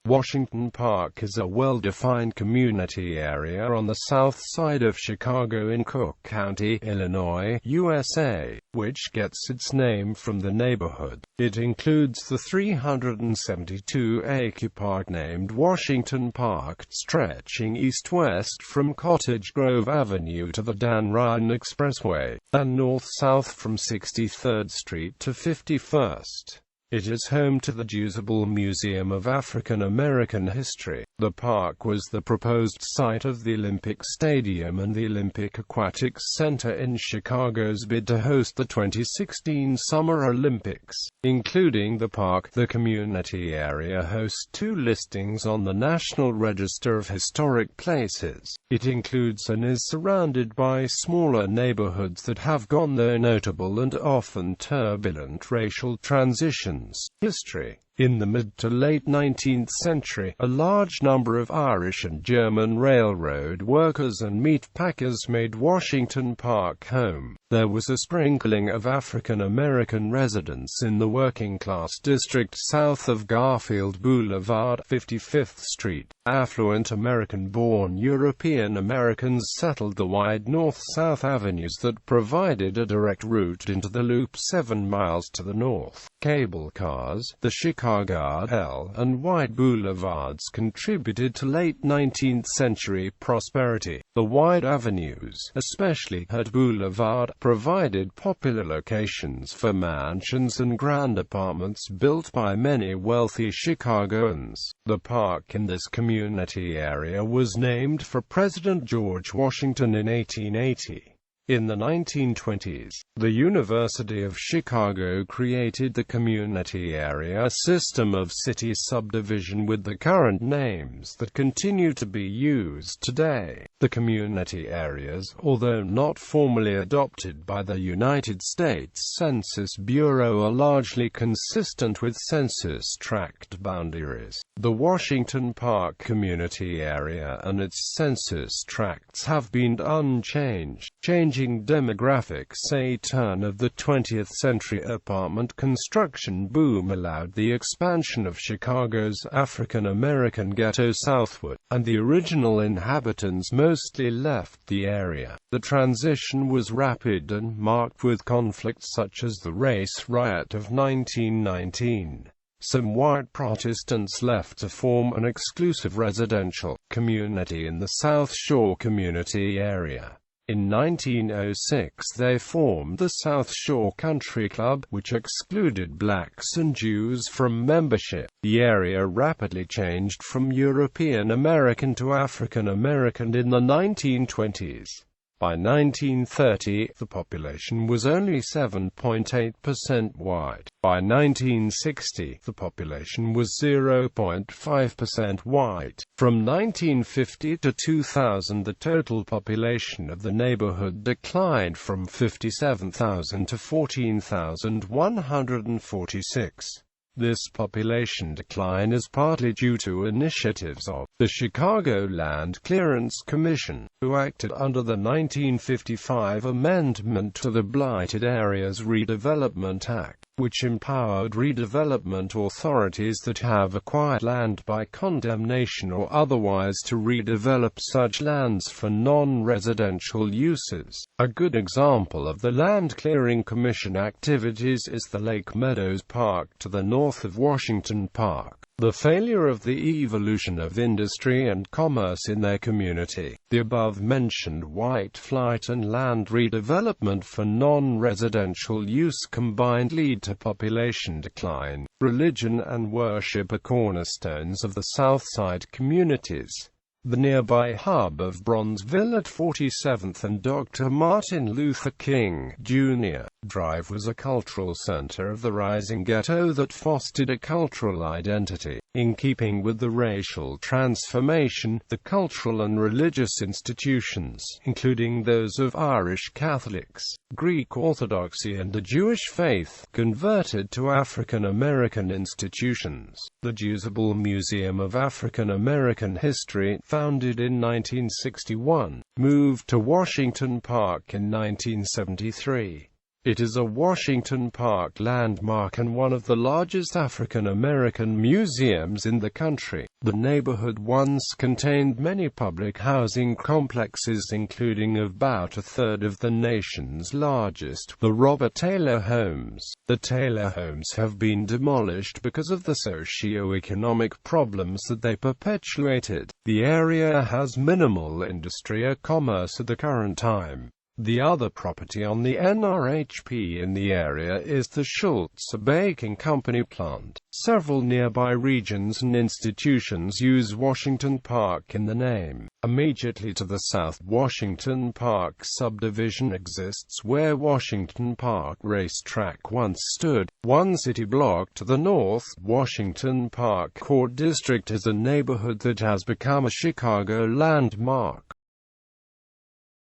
Washington Park is a well-defined community area on the south side of Chicago in Cook County, Illinois, USA, which gets its name from the neighborhood. It includes the 372-acre park named Washington Park, stretching east-west from Cottage Grove Avenue to the Dan Ryan Expressway, and north-south from 63rd Street to 51st. It is home to the DuSable Museum of African American History. The park was the proposed site of the Olympic Stadium and the Olympic Aquatics Center in Chicago's bid to host the 2016 Summer Olympics. Including the park, the community area hosts 2 listings on the National Register of Historic Places. It includes and is surrounded by smaller neighborhoods that have gone through notable and often turbulent racial transitions. History. In the mid to late 19th century, a large number of Irish and German railroad workers and meat packers made Washington Park home. There was a sprinkling of African American residents in the working-class district south of Garfield Boulevard, 55th Street. Affluent American-born European Americans settled the wide north-south avenues that provided a direct route into the Loop 7 miles to the north. Cable cars, the Chicago L and White Boulevards contributed to late 19th century prosperity. The wide avenues, especially Hurt Boulevard, provided popular locations for mansions and grand apartments built by many wealthy Chicagoans. The park in this community area was named for President George Washington in 1880. In the 1920s, the University of Chicago created the community area system of city subdivision with the current names that continue to be used today. The community areas, although not formally adopted by the United States Census Bureau, are largely consistent with census tract boundaries. The Washington Park community area and its census tracts have been unchanged. Changing demographics. A turn of the 20th century apartment construction boom allowed the expansion of Chicago's African American ghetto southward, and the original inhabitants mostly left the area. The transition was rapid and marked with conflicts such as the race riot of 1919. Some white Protestants left to form an exclusive residential community in the South Shore community area. In 1906 they formed the South Shore Country Club, which excluded blacks and Jews from membership. The area rapidly changed from European American to African American in the 1920s. By 1930, the population was only 7.8% white. By 1960, the population was 0.5% white. From 1950 to 2000, the total population of the neighborhood declined from 57,000 to 14,146. This population decline is partly due to initiatives of the Chicago Land Clearance Commission, who acted under the 1955 amendment to the Blighted Areas Redevelopment Act, which empowered redevelopment authorities that have acquired land by condemnation or otherwise to redevelop such lands for non-residential uses. A good example of the Land Clearing Commission activities is the Lake Meadows Park to the north of Washington Park. The failure of the evolution of industry and commerce in their community, the above-mentioned white flight and land redevelopment for non-residential use combined lead to population decline. Religion and worship are cornerstones of the Southside communities. The nearby hub of Bronzeville at 47th and Dr. Martin Luther King, Jr. Drive was a cultural center of the rising ghetto that fostered a cultural identity. In keeping with the racial transformation, the cultural and religious institutions, including those of Irish Catholics, Greek Orthodoxy and the Jewish faith, converted to African American institutions. The DuSable Museum of African American History, founded in 1961, moved to Washington Park in 1973. It is a Washington Park landmark and one of the largest African American museums in the country. The neighborhood once contained many public housing complexes, including about a third of the nation's largest, the Robert Taylor homes. The Taylor homes have been demolished because of the socio-economic problems that they perpetuated. The area has minimal industry or commerce at the current time. The other property on the NRHP in the area is the Schultz Baking Company plant. Several nearby regions and institutions use Washington Park in the name. Immediately to the south, Washington Park subdivision exists where Washington Park Racetrack once stood. One city block to the north, Washington Park Court District, is a neighborhood that has become a Chicago landmark.